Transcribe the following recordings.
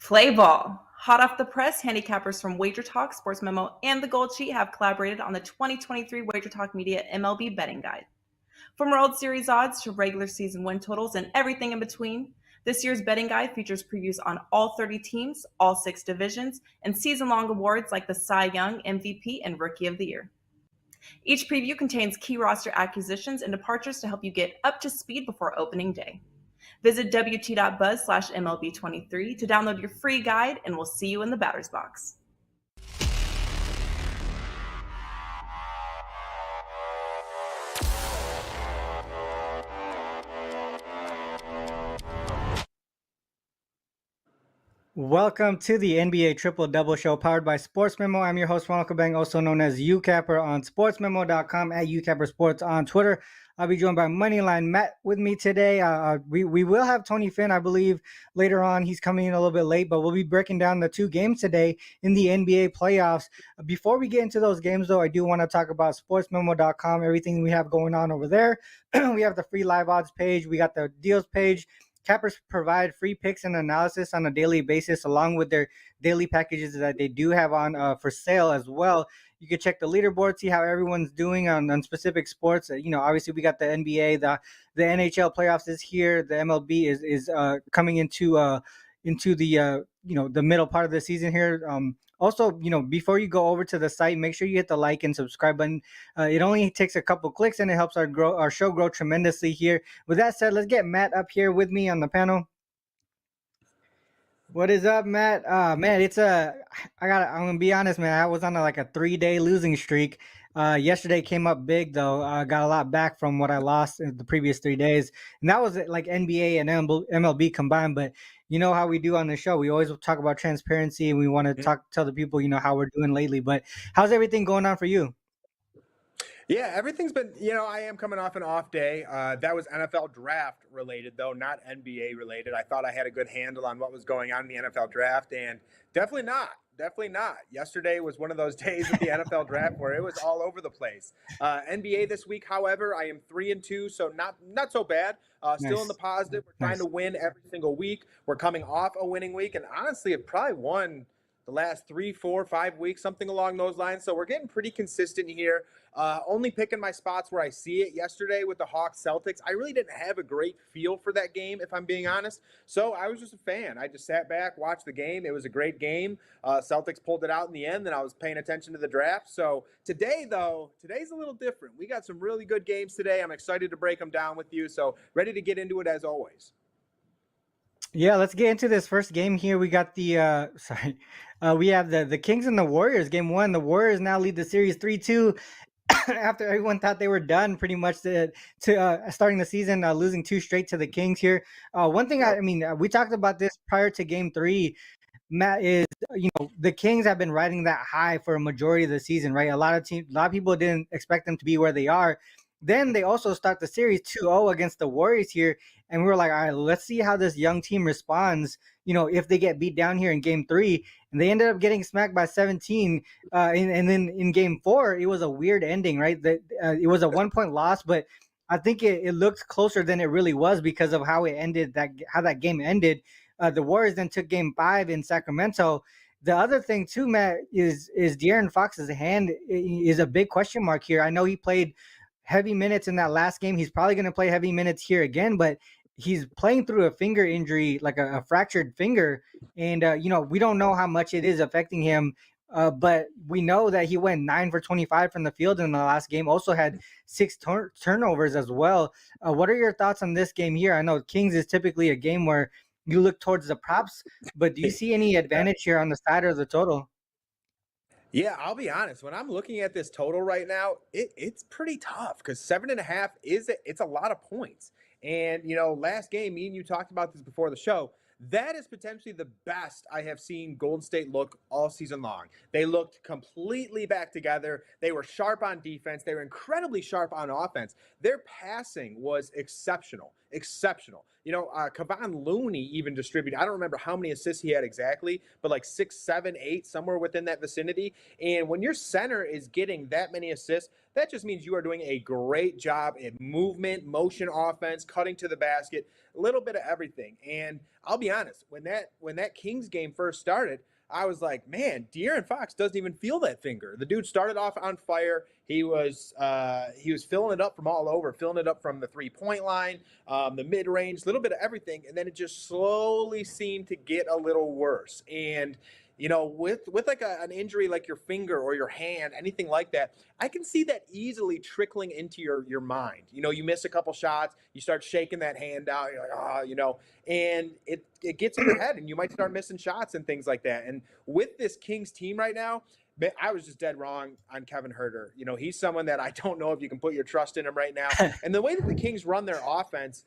Play ball. Hot off the press, handicappers from Wager Talk, SportsMemo, and the Gold Sheet have collaborated on the 2023 Wager Talk Media MLB betting guide. From World Series odds to regular season win totals and everything in between, this year's betting guide features previews on all 30 teams, all 6 divisions, and season-long awards like the Cy Young, MVP, and Rookie of the Year. Each preview contains key roster acquisitions and departures to help you get up to speed before opening day. Visit wt.buzz/MLB23 to download your free guide, and we'll see you in the batter's box. Welcome to the NBA Triple Double Show powered by SportsMemo. I'm your host, Ronald Cabang, also known as handicapper on SportsMemo.com, at handicapper on Twitter. I'll be joined by Moneyline Matt with me today. We will have Tony Finn, I believe, later on. He's coming in a little bit late, but we'll be breaking down the two games today in the NBA playoffs. Before we get into those games, though, I do want to talk about SportsMemo.com, everything we have going on over there. We have the free live odds page. We got the deals page. Cappers provide free picks and analysis on a daily basis, along with their daily packages that they do have on for sale as well. You can check the leaderboard, see how everyone's doing on specific sports. Obviously we got the NBA, the NHL playoffs is here. The MLB is coming into the the middle part of the season here. Also, before you go over to the site, make sure you hit the like and subscribe button. It only takes a couple clicks and it helps our show grow tremendously here. With that said, let's get Matt up here with me on the panel. What is up, Matt? Man, I'm gonna be honest, man. I was on a 3-day losing streak. Yesterday came up big though. Got a lot back from what I lost in the previous 3 days, and that was like NBA and MLB combined. But you know how we do on the show. We always talk about transparency, and we want to tell the people how we're doing lately. But how's everything going on for you? Yeah, everything's been, I am coming off an off day. That was NFL draft related, though, not NBA related. I thought I had a good handle on what was going on in the NFL draft, and definitely not. Definitely not. Yesterday was one of those days of the NFL draft where it was all over the place. NBA this week, however, I am 3-2, so not so bad. Still Nice. in the positive. We're trying to win every single week. We're coming off a winning week, and honestly, have probably won the last 3, 4, 5 weeks, something along those lines. So we're getting pretty consistent here. Only picking my spots where I see it. Yesterday with the Hawks Celtics, I really didn't have a great feel for that game, if I'm being honest. So I was just a fan. I just sat back, watched the game. It was a great game. Celtics pulled it out in the end, and I was paying attention to the draft. So today's a little different. We got some really good games today. I'm excited to break them down with you. So ready to get into it as always. Yeah, let's get into this first game here. We got we have the Kings and the Warriors. Game 1. The Warriors now lead the series 3-2 after everyone thought they were done pretty much to starting the season, losing 2 straight to the Kings here. One thing, we talked about this prior to Game 3, Matt, is the Kings have been riding that high for a majority of the season, right? A lot of people didn't expect them to be where they are. Then they also start the series 2-0 against the Warriors here, and we were like, all right, let's see how this young team responds, if they get beat down here in Game 3. And they ended up getting smacked by 17. And then in Game 4, it was a weird ending, right? It was a 1-point loss, but I think it looked closer than it really was because of how it ended, how that game ended. The Warriors then took Game 5 in Sacramento. The other thing too, Matt, is De'Aaron Fox's hand is a big question mark here. I know he played heavy minutes in that last game. He's probably going to play heavy minutes here again, but he's playing through a finger injury, like a fractured finger. And, we don't know how much it is affecting him. But we know that he went 9 for 25 from the field in the last game. Also had 6 turnovers as well. What are your thoughts on this game here? I know Kings is typically a game where you look towards the props, but do you see any advantage here on the side or the total? Yeah, I'll be honest. When I'm looking at this total right now, it's pretty tough because 7.5 it's a lot of points. And last game, me and you talked about this before the show. That is potentially the best I have seen Golden State look all season long. They looked completely back together. They were sharp on defense. They were incredibly sharp on offense. Their passing was exceptional. exceptional. Kevon Looney even distributed, I don't remember how many assists he had exactly, but like 6, 7, 8, somewhere within that vicinity. And when your center is getting that many assists, that just means you are doing a great job in movement, motion offense, cutting to the basket, a little bit of everything. And I'll be honest, when that Kings game first started, I was like, man, De'Aaron Fox doesn't even feel that finger. The dude started off on fire. He was filling it up from all over, filling it up from the 3-point line, the mid range, a little bit of everything, and then it just slowly seemed to get a little worse. And with like an injury like your finger or your hand, anything like that, I can see that easily trickling into your mind. You miss a couple shots, you start shaking that hand out, you're like, and it gets in your head, and you might start missing shots and things like that. And with this Kings team right now, I was just dead wrong on Kevin Huerter. He's someone that I don't know if you can put your trust in him right now. And the way that the Kings run their offense,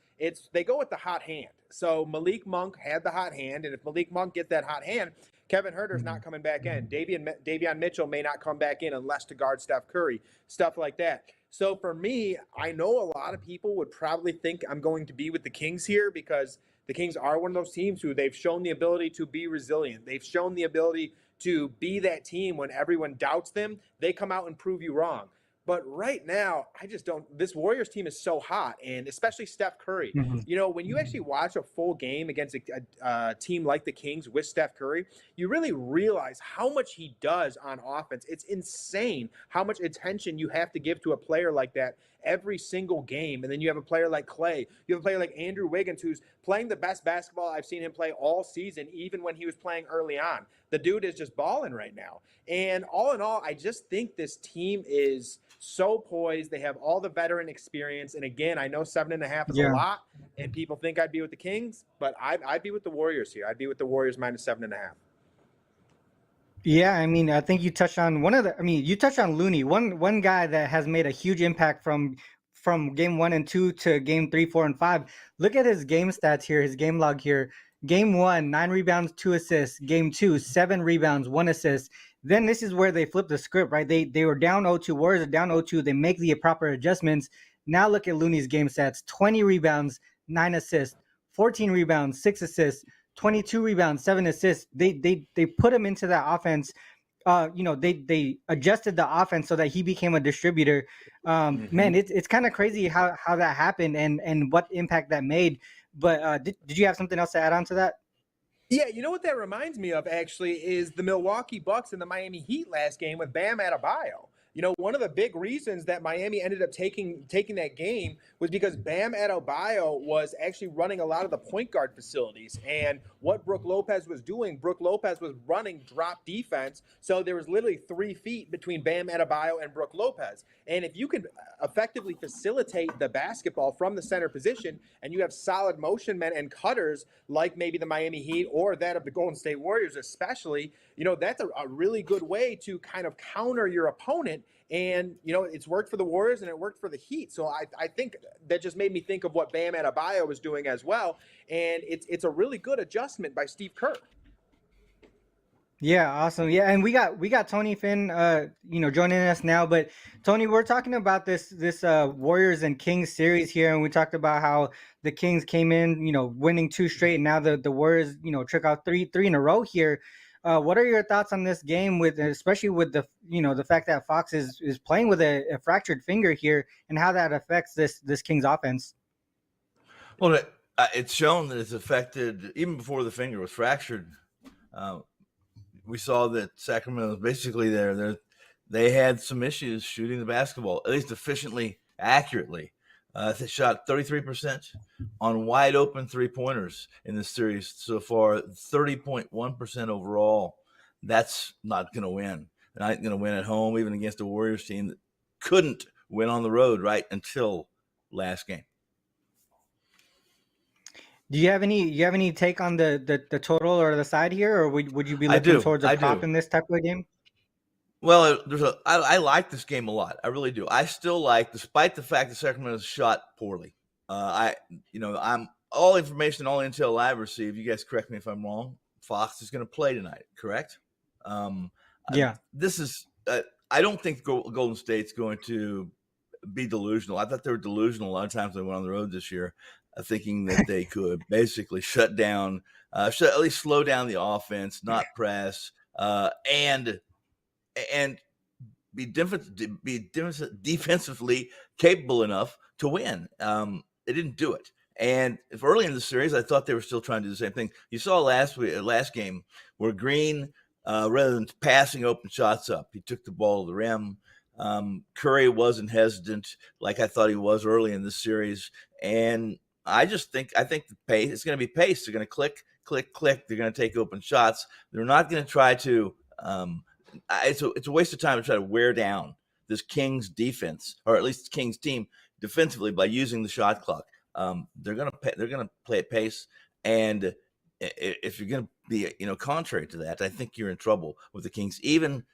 they go with the hot hand. So Malik Monk had the hot hand, and if Malik Monk gets that hot hand, Kevin Huerter's not coming back in. Davion Mitchell may not come back in unless to guard Steph Curry, stuff like that. So for me, I know a lot of people would probably think I'm going to be with the Kings here because the Kings are one of those teams who they've shown the ability to be resilient. They've shown the ability to be that team when everyone doubts them. They come out and prove you wrong. But right now, I just don't. This Warriors team is so hot, and especially Steph Curry. When you actually watch a full game against a team like the Kings with Steph Curry, you really realize how much he does on offense. It's insane how much attention you have to give to a player like that every single game. And then you have a player like Clay. You have a player like Andrew Wiggins, who's playing the best basketball I've seen him play all season, even when he was playing early on. The dude is just balling right now. And all in all, I just think this team is so poised. They have all the veteran experience. And again, I know 7.5 is a lot, and people think I'd be with the Kings, but I'd be with the Warriors here. I'd be with the Warriors minus 7.5. Yeah, I mean, I think you touched on you touched on Looney, one guy that has made a huge impact from game 1 and 2 to game 3, 4, and 5. Look at his game stats here, his game log here. Game 1, 9 rebounds, 2 assists. Game 2, 7 rebounds, 1 assist. Then this is where they flip the script, right? They were down 0-2, Warriors are down 0-2. They make the proper adjustments. Now look at Looney's game stats: 20 rebounds, 9 assists, 14 rebounds, 6 assists, 22 rebounds, 7 assists. They put him into that offense. They adjusted the offense so that he became a distributor. Man, it's kind of crazy how that happened and what impact that made. But did you have something else to add on to that? Yeah, you know what that reminds me of actually is the Milwaukee Bucks and the Miami Heat last game with Bam Adebayo. One of the big reasons that Miami ended up taking that game was because Bam Adebayo was actually running a lot of the point guard facilities. And what Brook Lopez was doing, Brook Lopez was running drop defense. So there was literally 3 feet between Bam Adebayo and Brook Lopez. And if you can effectively facilitate the basketball from the center position and you have solid motion men and cutters like maybe the Miami Heat or that of the Golden State Warriors especially, that's a really good way to kind of counter your opponent. And, it's worked for the Warriors and it worked for the Heat. So I think that just made me think of what Bam Adebayo was doing as well. And it's a really good adjustment by Steve Kerr. Yeah, awesome. Yeah, and we got Tony Finn, joining us now. But Tony, we're talking about this Warriors and Kings series here, and we talked about how the Kings came in, winning 2 straight, and now the Warriors, trick out three in a row here. What are your thoughts on this game, especially with the fact that Fox is playing with a fractured finger here, and how that affects this Kings offense? Well, it's shown that it's affected even before the finger was fractured. We saw that Sacramento basically they had some issues shooting the basketball, at least efficiently, accurately. They shot 33% on wide open 3-pointers in this series so far, 30.1% overall. That's not going to win. They're not going to win at home, even against a Warriors team that couldn't win on the road right until last game. Do you have any take on the total or the side here, or would you be looking towards a prop in this type of game? Well, I like this game a lot. I really do. I still like, despite the fact that Sacramento shot poorly. I'm all information, all intel I've received. You guys correct me if I'm wrong. Fox is going to play tonight, correct? Yeah. This is. I don't think Golden State's going to be delusional. I thought they were delusional a lot of times when they went on the road this year, thinking that they could basically shut down, at least slow down the offense, not press, and be defensively capable enough to win. They didn't do it. And if early in the series, I thought they were still trying to do the same thing. You saw last game where Green, rather than passing open shots up, he took the ball to the rim. Curry wasn't hesitant like I thought he was early in this series. And I think the pace, it's going to be pace. They're going to click. They're going to take open shots. They're not going to try to it's a waste of time to try to wear down this Kings defense, or at least Kings team defensively, by using the shot clock. They're gonna play at pace, and if you're gonna be contrary to that, I think you're in trouble with the Kings, even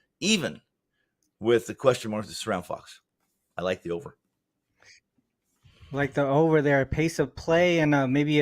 with the question marks that surround Fox. I like the over. Like the over there, pace of play, and maybe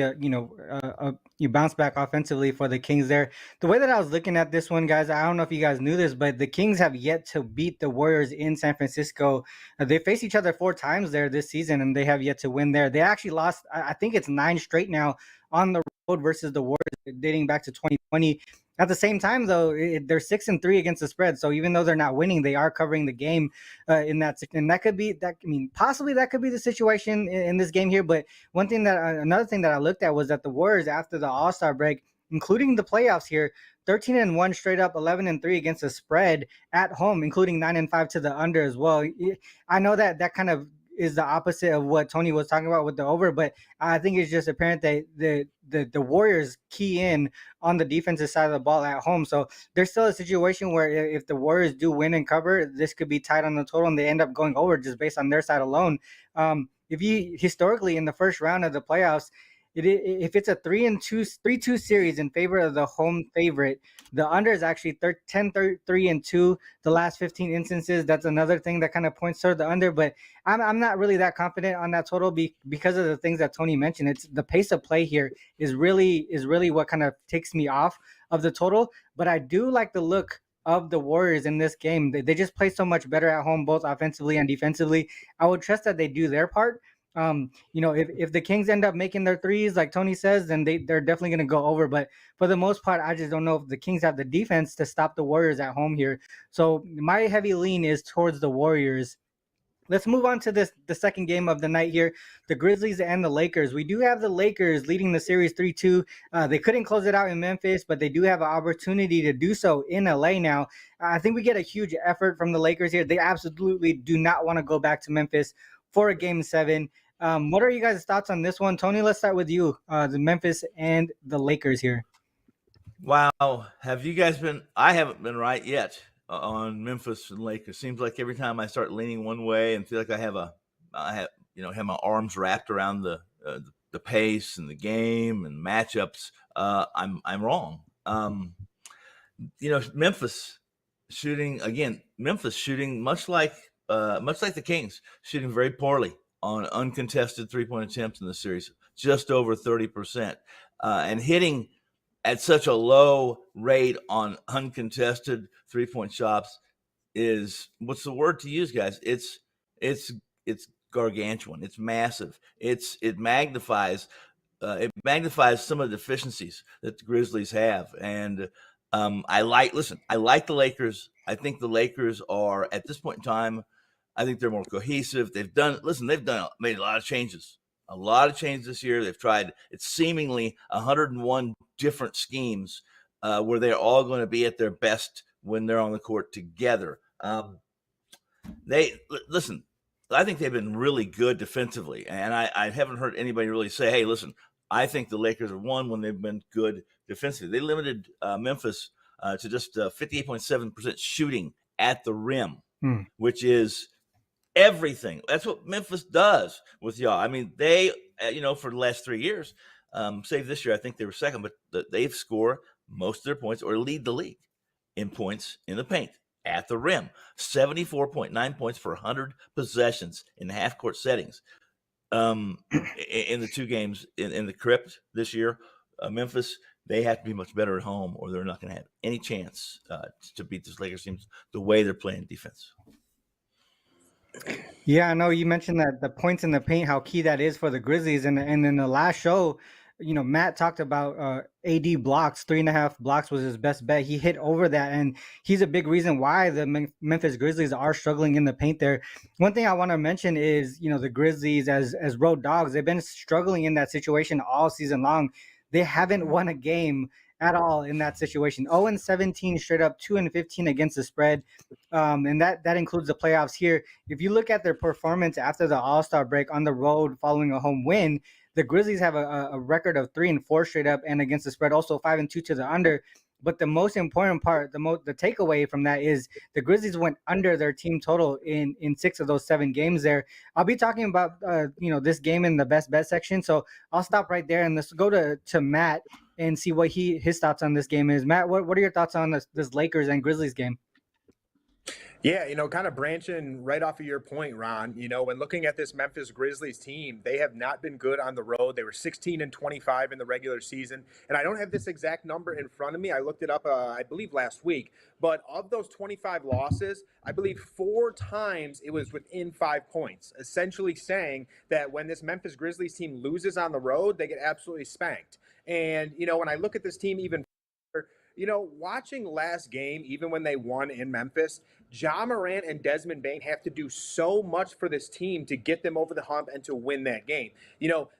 you bounce back offensively for the Kings there. The way that I was looking at this one, guys, I don't know if you guys knew this, but the Kings have yet to beat the Warriors in San Francisco. They faced each other 4 times there this season, and they have yet to win there. They actually lost, I think it's 9 straight now on the road versus the Warriors, dating back to 2020. At the same time, though, they're 6-3 against the spread. So even though they're not winning, they are covering the game in that. And that could be that. I mean, possibly that could be the situation in this game here. But another thing that I looked at was that the Warriors, after the All-Star break, including the playoffs here, 13-1 straight up, 11-3 against the spread at home, including 9-5 to the under as well. I know that kind of is the opposite of what Tony was talking about with the over, but I think it's just apparent that the Warriors key in on the defensive side of the ball at home. So there's still a situation where if the Warriors do win and cover, this could be tight on the total, and they end up going over just based on their side alone. If you historically in the first round of the playoffs, if it's a 3-2 series in favor of the home favorite, the under is actually 10-3-2 the last 15 instances. That's another thing that kind of points toward the under, but I'm not really that confident on that total because of the things that Tony mentioned. It's the pace of play here is really what kind of takes me off of the total, but I do like the look of the Warriors in this game. They just play so much better at home, both offensively and defensively. I would trust that they do their part. If the Kings end up making their threes, like Tony says, then they're definitely going to go over. But for the most part, I just don't know if the Kings have the defense to stop the Warriors at home here. So my heavy lean is towards the Warriors. Let's move on to the second game of the night here, the Grizzlies and the Lakers. We do have the Lakers leading the series 3-2. They couldn't close it out in Memphis, but they do have an opportunity to do so in LA now. I think we get a huge effort from the Lakers here. They absolutely do not want to go back to Memphis for a Game 7. What are you guys' thoughts on this one? Tony, let's start with you, the Memphis and the Lakers here. Wow. Have you guys I haven't been right yet on Memphis and Lakers. Seems like every time I start leaning one way and feel like I have my arms wrapped around the pace and the game and matchups, I'm wrong. Memphis shooting much like the Kings, shooting very poorly on uncontested 3-point attempts in the series, just over 30%, and hitting at such a low rate on uncontested 3-point shots is, what's the word to use, guys? It's gargantuan. It's massive. It magnifies some of the deficiencies that the Grizzlies have. And I like the Lakers. I think the Lakers are, at this point in time, I think they're more cohesive. They've made a lot of changes. A lot of changes this year. They've tried, it's seemingly 101 different schemes where they're all going to be at their best when they're on the court together. I think they've been really good defensively, and I haven't heard anybody really say, hey, listen, I think the Lakers have won when they've been good defensively. They limited Memphis to just 58.7% shooting at the rim, which is everything. That's what Memphis does with y'all. I mean, they, for the last 3 years, save this year, I think they were second, but they've scored most of their points or lead the league in points in the paint at the rim. 74.9 points for 100 possessions in half-court settings. In the 2 games in the Crypt this year, Memphis, they have to be much better at home or they're not going to have any chance to beat this Lakers team the way they're playing defense. Yeah, I know you mentioned that the points in the paint, how key that is for the Grizzlies, and in the last show, Matt talked about AD blocks, 3.5 blocks was his best bet. He hit over that, and he's a big reason why the Memphis Grizzlies are struggling in the paint. There, one thing I want to mention is the Grizzlies as road dogs, they've been struggling in that situation all season long. They haven't won a game at all in that situation. 0-17 straight up, 2-15 against the spread, and that includes the playoffs here. If you look at their performance after the All-Star break on the road following a home win, the Grizzlies have a record of 3-4 straight up and against the spread, also 5-2 to the under. But the most important part, the takeaway from that is the Grizzlies went under their team total in 6 of those 7 games there. I'll be talking about this game in the best bet section, so I'll stop right there and let's go to Matt and see what his thoughts on this game is. Matt, what are your thoughts on this Lakers and Grizzlies game? Yeah, kind of branching right off of your point, Ron, when looking at this Memphis Grizzlies team, they have not been good on the road. They were 16-25 in the regular season. And I don't have this exact number in front of me. I looked it up, I believe, last week. But of those 25 losses, I believe 4 times it was within 5 points, essentially saying that when this Memphis Grizzlies team loses on the road, they get absolutely spanked. And, when I look at this team even watching last game, even when they won in Memphis, Ja Morant and Desmond Bane have to do so much for this team to get them over the hump and to win that game.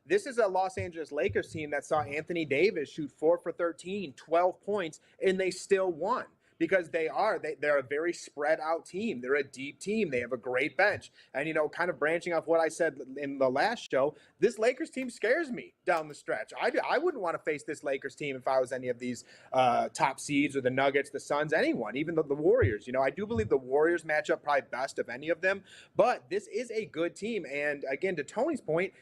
This is a Los Angeles Lakers team that saw Anthony Davis shoot 4 for 13, 12 points, and they still won. Because they're a very spread out team. They're a deep team. They have a great bench. And, kind of branching off what I said in the last show, this Lakers team scares me down the stretch. I wouldn't want to face this Lakers team if I was any of these top seeds or the Nuggets, the Suns, anyone, even the Warriors. I do believe the Warriors match up probably best of any of them, but this is a good team. And again, to Tony's point,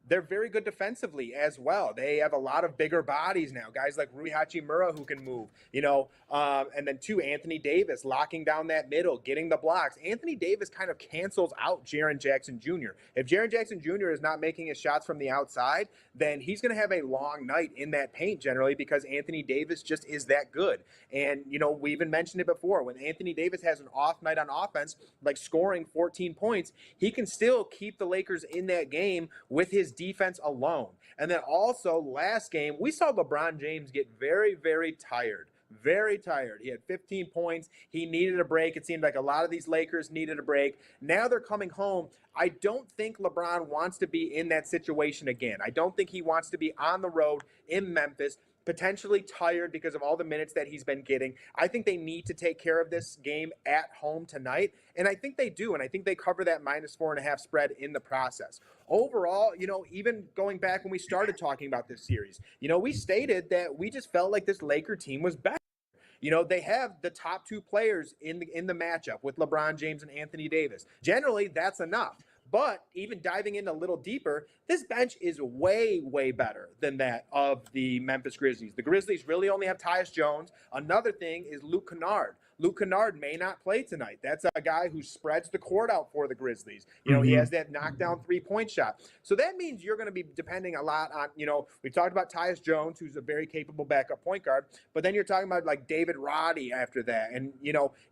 they're very good defensively as well. They have a lot of bigger bodies now. Guys like Rui Hachimura who can move, and then Anthony Davis locking down that middle, getting the blocks. Anthony Davis kind of cancels out Jaren Jackson Jr. If Jaren Jackson Jr. is not making his shots from the outside, then he's going to have a long night in that paint generally because Anthony Davis just is that good. And, we even mentioned it before. When Anthony Davis has an off night on offense, like scoring 14 points, he can still keep the Lakers in that game with his defense alone. And then also last game, we saw LeBron James get very, very tired. Very tired. He had 15 points. He needed a break. It seemed like a lot of these Lakers needed a break. Now they're coming home. I don't think LeBron wants to be in that situation again. I don't think he wants to be on the road in Memphis, potentially tired because of all the minutes that he's been getting. I think they need to take care of this game at home tonight, and I think they do, and I think they cover that -4.5 spread in the process. Overall, even going back when we started talking about this series, we stated that we just felt like this Laker team was better. They have the top 2 players in the matchup with LeBron James and Anthony Davis. Generally, that's enough. But even diving in a little deeper, this bench is way, way better than that of the Memphis Grizzlies. The Grizzlies really only have Tyus Jones. Another thing is Luke Kennard. Luke Kennard may not play tonight. That's a guy who spreads the court out for the Grizzlies. He has that knockdown 3-point shot. So that means you're going to be depending a lot on, we talked about Tyus Jones, who's a very capable backup point guard, but then you're talking about like David Roddy after that. And,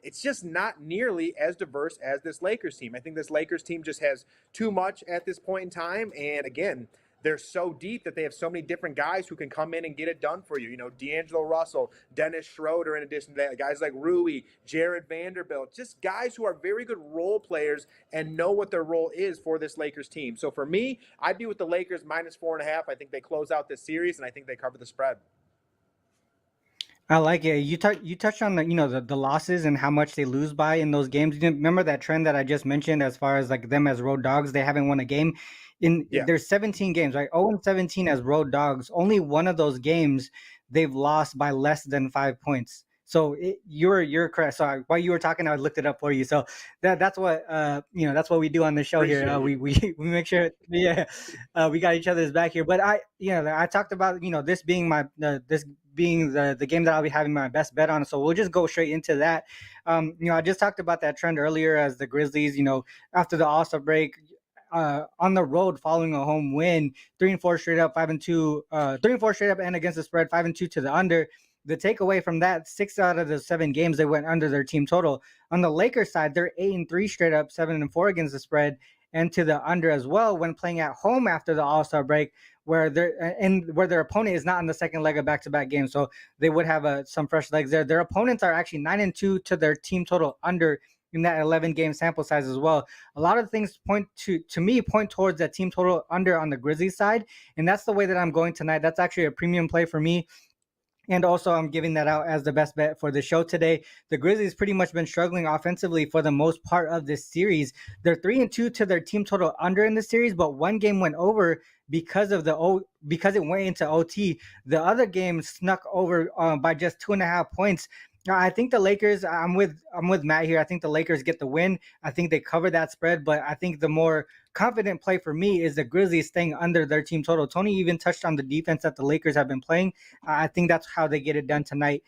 it's just not nearly as diverse as this Lakers team. I think this Lakers team just has too much at this point in time. And again, they're so deep that they have so many different guys who can come in and get it done for you. D'Angelo Russell, Dennis Schroeder, in addition to that, guys like Rui, Jared Vanderbilt, just guys who are very good role players and know what their role is for this Lakers team. So for me, I'd be with the Lakers -4.5. I think they close out this series, and I think they cover the spread. I like it. You touched on the losses and how much they lose by in those games. You remember that trend that I just mentioned as far as like them as road dogs, they haven't won a game there's 17 games, right? 0-17 as road dogs. Only one of those games they've lost by less than 5 points. So you're correct. So while you were talking, I looked it up for you. So that's what that's what we do on the show here. We make sure we got each other's back here. But I talked about this being this being the game that I'll be having my best bet on. So we'll just go straight into that. I just talked about that trend earlier as the Grizzlies, after the All-Star break, on the road following a home win, 3-4 straight up, 5-2, 3-4 straight up, and against the spread, 5-2 to the under. the takeaway from that, 6 out of the 7 games they went under their team total. On the Lakers side, they're 8-3 straight up, 7-4 against the spread, and to the under as well when playing at home after the All-Star break, where their opponent is not in the second leg of back-to-back games, so they would have some fresh legs there. Their opponents are actually 9-2 to their team total under in that 11 game sample size as well. A lot of things point towards that team total under on the Grizzlies side, and that's the way that I'm going tonight. That's actually a premium play for me. And also, I'm giving that out as the best bet for the show today. The Grizzlies pretty much been struggling offensively for the most part of this series. They're 3-2 to their team total under in the series, but one game went over because it went into OT. The other game snuck over by just 2.5 points. I think the Lakers. I'm with Matt here. I think the Lakers get the win. I think they cover that spread, but I think the more confident play for me is the Grizzlies staying under their team total. Tony even touched on the defense that the Lakers have been playing. I think that's how they get it done tonight.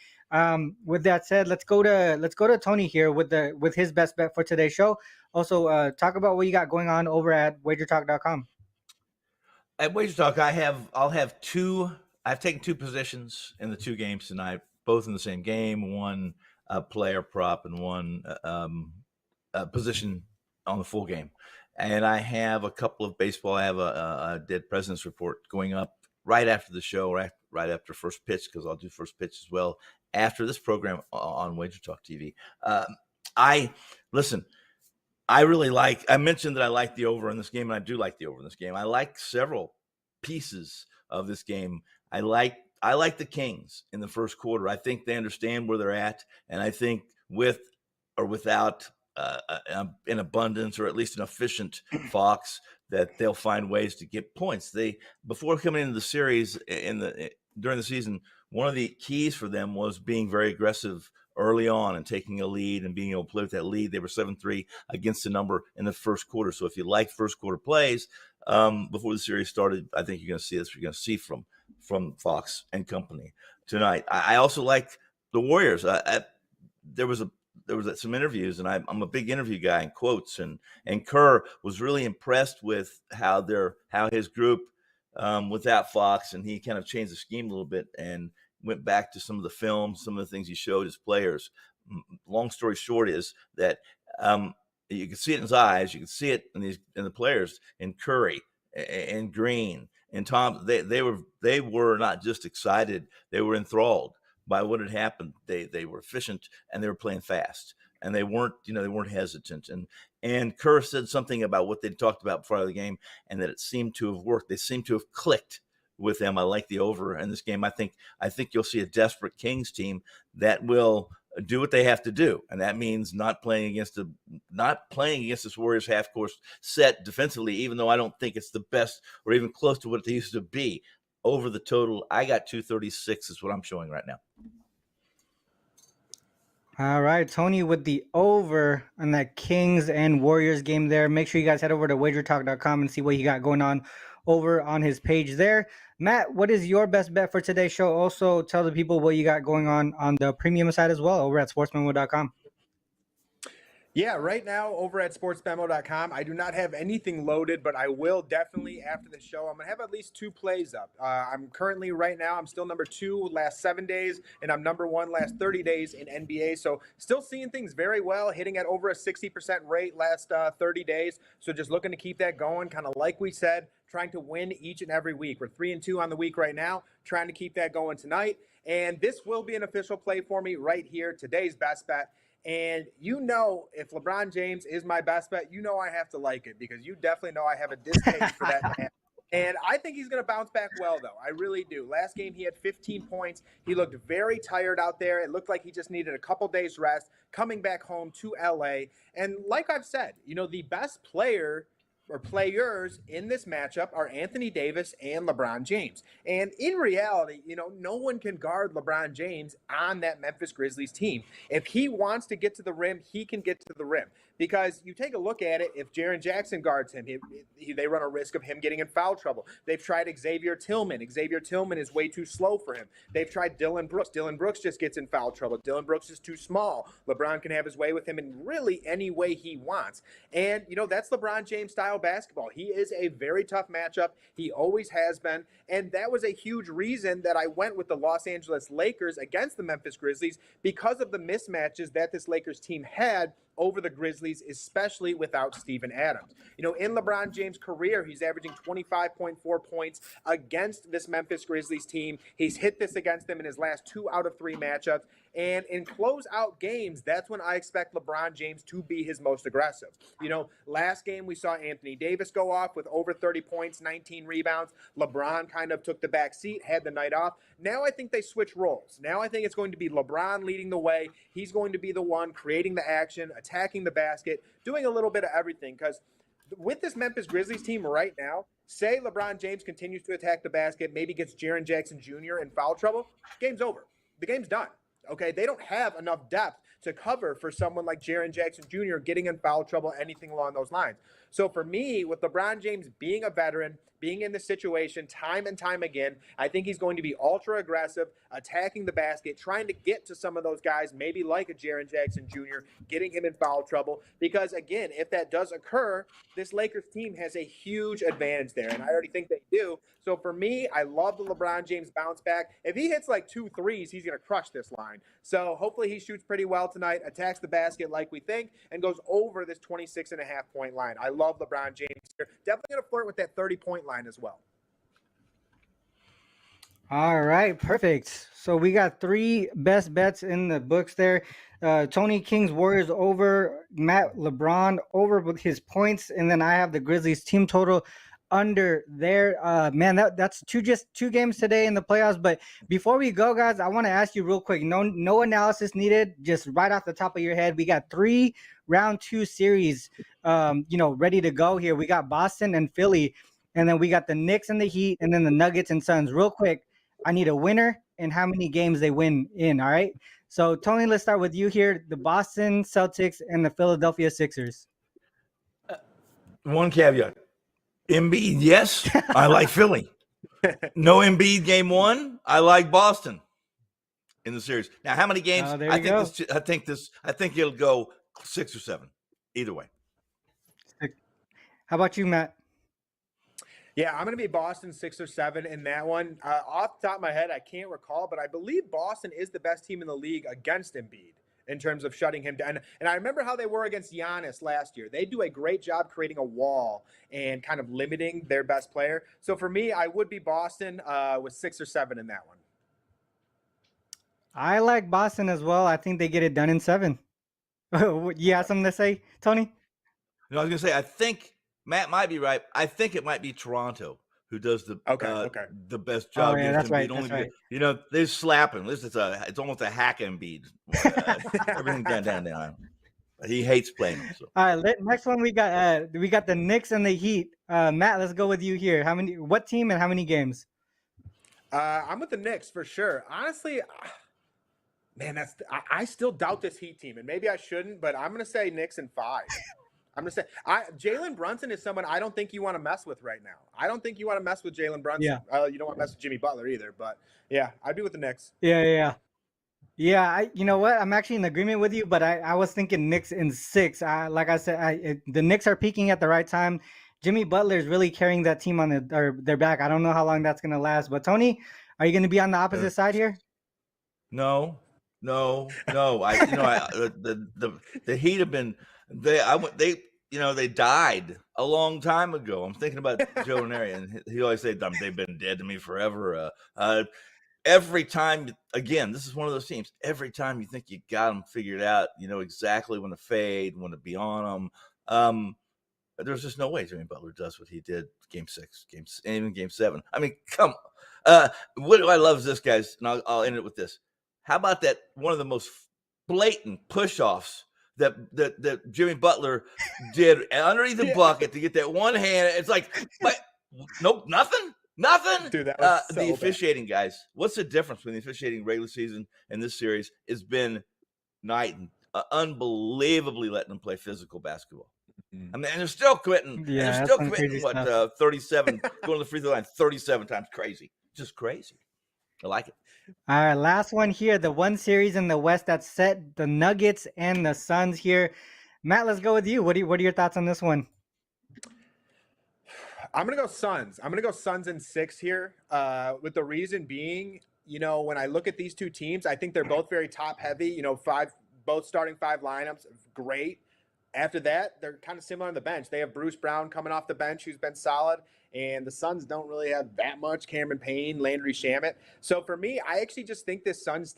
With that said, let's go to Tony here with his best bet for today's show. Also, talk about what you got going on over at wagertalk.com. At WagerTalk, I've taken 2 positions in the 2 games tonight, both in the same game, one player prop and one position on the full game. And I have a couple of baseball. I have a Dead Presidents Report going up right after the show, right after first pitch, because I'll do first pitch as well after this program on Wager Talk TV. I mentioned that I like the over in this game, and I do like the over in this game. I like several pieces of this game. I like the Kings in the first quarter. I think they understand where they're at, and I think with or without an abundance or at least an efficient Fox, that they'll find ways to get points. Before coming into the series during the season, one of the keys for them was being very aggressive early on and taking a lead and being able to play with that lead. They were 7-3 against the number in the first quarter. So if you like first quarter plays before the series started, I think you're going to see this. You're going to see from Fox and company tonight. I also like the Warriors. There was some interviews, and I'm a big interview guy in quotes, and Kerr was really impressed with how his group without Fox, and he kind of changed the scheme a little bit and went back to some of the film, some of the things he showed his players. Long story short is that you can see it in his eyes, you can see it in the players, in Curry and Green and Tom. They were not just excited, they were enthralled by what had happened. They were efficient and they were playing fast, and they weren't hesitant. And Kerr said something about what they talked about before the game, and that it seemed to have worked. They seemed to have clicked with them. I like the over in this game. I think you'll see a desperate Kings team that will do what they have to do, and that means not playing against this Warriors half-court set defensively, even though I don't think it's the best or even close to what they used to be. Over the total, I got 236 is what I'm showing right now. All right, Tony with the over on that Kings and Warriors game there. Make sure you guys head over to wagertalk.com and see what you got going on over on his page there. Matt, what is your best bet for today's show? Also, tell the people what you got going on the premium side as well over at sportsmemo.com. Yeah, right now over at sportsmemo.com, I do not have anything loaded, but I will definitely after the show. I'm going to have at least 2 plays up. I'm currently right now, I'm still number 2 last 7 days, and I'm number 1 last 30 days in NBA. So still seeing things very well, hitting at over a 60% rate last 30 days. So just looking to keep that going, kind of like we said, trying to win each and every week. We're 3-2 on the week right now, trying to keep that going tonight. And this will be an official play for me right here, today's best bet. And if LeBron James is my best bet, I have to like it, because you definitely know I have a distaste for that man. And I think he's going to bounce back well, though. I really do. Last game, he had 15 points. He looked very tired out there. It looked like he just needed a couple days rest, coming back home to L.A. And like I've said, the best player or players in this matchup are Anthony Davis and LeBron James. And in reality, no one can guard LeBron James on that Memphis Grizzlies team. If he wants to get to the rim, he can get to the rim. because you take a look at it, if Jaren Jackson guards him, they run a risk of him getting in foul trouble. They've tried Xavier Tillman. Xavier Tillman is way too slow for him. They've tried Dylan Brooks. Dylan Brooks just gets in foul trouble. Dylan Brooks is too small. LeBron can have his way with him in really any way he wants. And, that's LeBron James style basketball. He is a very tough matchup. He always has been. And that was a huge reason that I went with the Los Angeles Lakers against the Memphis Grizzlies, because of the mismatches that this Lakers team had over the Grizzlies, especially without Steven Adams. In LeBron James' career, he's averaging 25.4 points against this Memphis Grizzlies team. He's hit this against them in his last 2 out of 3 matchups. And in closeout games, that's when I expect LeBron James to be his most aggressive. Last game we saw Anthony Davis go off with over 30 points, 19 rebounds. LeBron kind of took the back seat, had the night off. Now I think they switch roles. Now I think it's going to be LeBron leading the way. He's going to be the one creating the action, attacking the basket, doing a little bit of everything. Because with this Memphis Grizzlies team right now, say LeBron James continues to attack the basket, maybe gets Jaren Jackson Jr. in foul trouble, game's over. The game's done. Okay, they don't have enough depth to cover for someone like Jaren Jackson Jr. getting in foul trouble, anything along those lines. So for me, with LeBron James being a veteran, being in this situation time and time again, I think he's going to be ultra aggressive, attacking the basket, trying to get to some of those guys, maybe like a Jaren Jackson Jr., getting him in foul trouble. Because again, if that does occur, this Lakers team has a huge advantage there, and I already think they do. So for me, I love the LeBron James bounce back. If he hits like 2 threes, he's going to crush this line. So hopefully he shoots pretty well tonight, attacks the basket like we think, and goes over this 26.5-point line. I love LeBron James here. Definitely going to flirt with that 30-point line as well. All right, perfect. So we got 3 best bets in the books there. Tony King's Warriors over, Matt LeBron over with his points, and then I have the Grizzlies team total under there. Man, that's just two games today in the playoffs. But before we go, guys, I want to ask you real quick. No analysis needed. Just right off the top of your head, we got 3 round 2 series, ready to go here. We got Boston and Philly, and then we got the Knicks and the Heat, and then the Nuggets and Suns. Real quick, I need a winner and how many games they win in. All right. So Tony, let's start with you here. The Boston Celtics and the Philadelphia Sixers. One caveat. Embiid, yes, I like Philly. No Embiid game 1, I like Boston in the series. Now, how many games? Oh, I think it'll go 6 or 7, either way. How about you, Matt? Yeah, I'm going to be Boston 6 or 7 in that one. Off the top of my head, I can't recall, but I believe Boston is the best team in the league against Embiid in terms of shutting him down. And I remember how they were against Giannis last year. They do a great job creating a wall and kind of limiting their best player. So for me, I would be Boston with 6 or 7 in that one. I like Boston as well. I think they get it done in 7. You have something to say, Tony? No, I was going to say, I think Matt might be right. I think it might be Toronto who does the best job. Oh, yeah, that's right. That's right. They slap him. It's almost a hack Embiid. Everything down. He hates playing them. So. All right, next one we got the Knicks and the Heat. Matt, let's go with you here. What team and how many games? I'm with the Knicks for sure. Honestly, man, I still doubt this Heat team, and maybe I shouldn't, but I'm going to say Knicks in 5. I'm going to say Jalen Brunson is someone I don't think you want to mess with right now. I don't think you want to mess with Jalen Brunson. Yeah. You don't want to mess with Jimmy Butler either. But, yeah, I'd be with the Knicks. Yeah. You know what? I'm actually in agreement with you, but I was thinking Knicks in 6. Like I said, the Knicks are peaking at the right time. Jimmy Butler is really carrying that team on their back. I don't know how long that's going to last. But, Tony, are you going to be on the opposite side here? No. The Heat have been – they died a long time ago. I'm thinking about Joe Ranieri, and he always said they've been dead to me forever. Every time, again, this is one of those teams. Every time you think you got them figured out, you know exactly when to fade, when to be on them. There's just no way Jimmy Butler does what he did Game 6, even Game 7. I mean, come on. What do I love is this, guys, and I'll end it with this. How about that? One of the most blatant push-offs that Jimmy Butler did underneath the bucket to get that one hand. It's like, what? Nope, nothing. Dude, that was so the officiating, guys. What's the difference between the officiating regular season and this series? It's been night unbelievably letting them play physical basketball. Mhm. I mean, and they're still quitting. And Yeah, they're that's still some quitting crazy what stuff. 37 going to the free throw line 37 times. Crazy, just crazy. I like it. All right, last one here. The one series in the West that's set, the Nuggets and the Suns here. Matt, let's go with you. What are your thoughts on this one? I'm gonna go Suns. I'm gonna go Suns in 6 here. With the reason being, when I look at these two teams, I think they're both very top heavy. Both starting 5 lineups, great. After that, they're kind of similar on the bench. They have Bruce Brown coming off the bench, who's been solid, and the Suns don't really have that much. Cameron Payne, Landry Shamet. So for me, I actually just think this Suns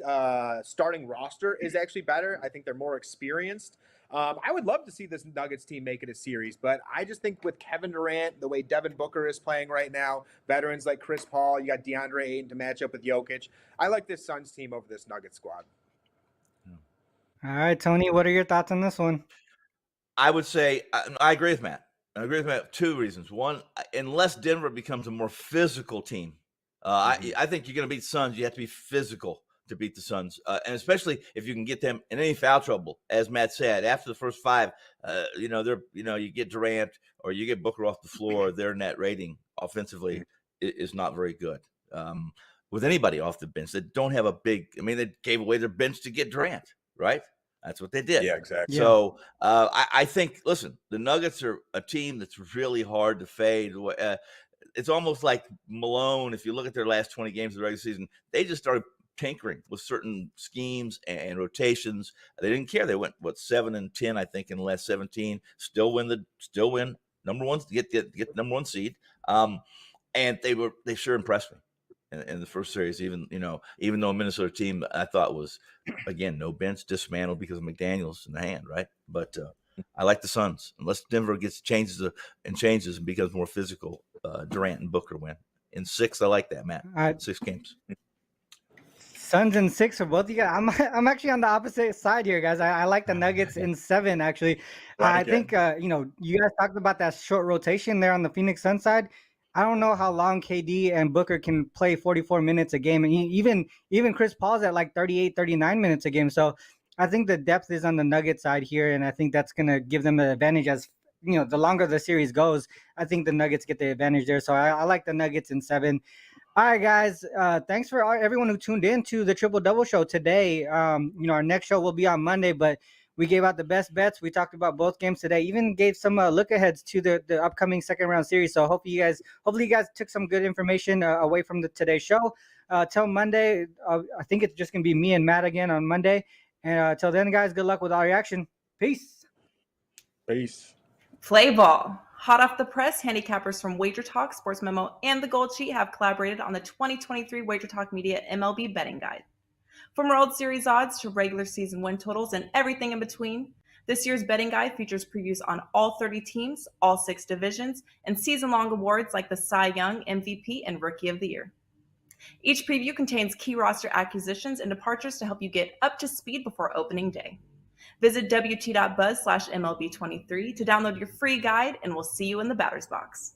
starting roster is actually better. I think they're more experienced. I would love to see this Nuggets team make it a series, but I just think with Kevin Durant, the way Devin Booker is playing right now, veterans like Chris Paul, you got DeAndre Ayton to match up with Jokic. I like this Suns team over this Nuggets squad. All right, Tony, what are your thoughts on this one? I would say I agree with Matt. I agree with Matt. 2 reasons. One, unless Denver becomes a more physical team, I think you're going to beat Suns. You have to be physical to beat the Suns, and especially if you can get them in any foul trouble. As Matt said, after the first 5, you get Durant or you get Booker off the floor, their net rating offensively is not very good. With anybody off the bench, they don't have a big. I mean, they gave away their bench to get Durant, right? That's what they did. Yeah, exactly. So I think, listen, the Nuggets are a team that's really hard to fade. It's almost like Malone. If you look at their last 20 games of the regular season, they just started tinkering with certain schemes and rotations. They didn't care. They went 7-10, I think, in the last 17. Still win number one, get the number 1 seed. And they sure impressed me in the first series. Even though a Minnesota team I thought was, again, no bench, dismantled because of McDaniels in the hand, right? But I like the Suns. Unless Denver changes and becomes more physical, Durant and Booker win. In 6, I like that, Matt. All right. 6 games. Suns in 6 for both of you guys. I'm actually on the opposite side here, guys. I like the Nuggets in 7, actually. I think, you guys talked about that short rotation there on the Phoenix Suns side. I don't know how long KD and Booker can play 44 minutes a game. And even Chris Paul's at like 38, 39 minutes a game. So I think the depth is on the Nuggets side here. And I think that's going to give them the advantage as, the longer the series goes. I think the Nuggets get the advantage there. So I like the Nuggets in 7. All right, guys. Thanks for everyone who tuned in to the Triple Double Show today. Our next show will be on Monday, but we gave out the best bets. We talked about both games today. Even gave some look aheads to the upcoming second round series. So hopefully you guys took some good information away from today's show. Till Monday, I think it's just gonna be me and Matt again on Monday. And till then, guys, good luck with all your action. Peace. Peace. Play ball. Hot off the press, handicappers from Wager Talk, SportsMemo, and the Gold Sheet have collaborated on the 2023 Wager Talk Media MLB Betting Guide. From World Series odds to regular season win totals and everything in between, this year's betting guide features previews on all 30 teams, all 6 divisions, and season-long awards like the Cy Young, MVP, and Rookie of the Year. Each preview contains key roster acquisitions and departures to help you get up to speed before opening day. Visit wt.buzz/MLB23 to download your free guide, and we'll see you in the batter's box.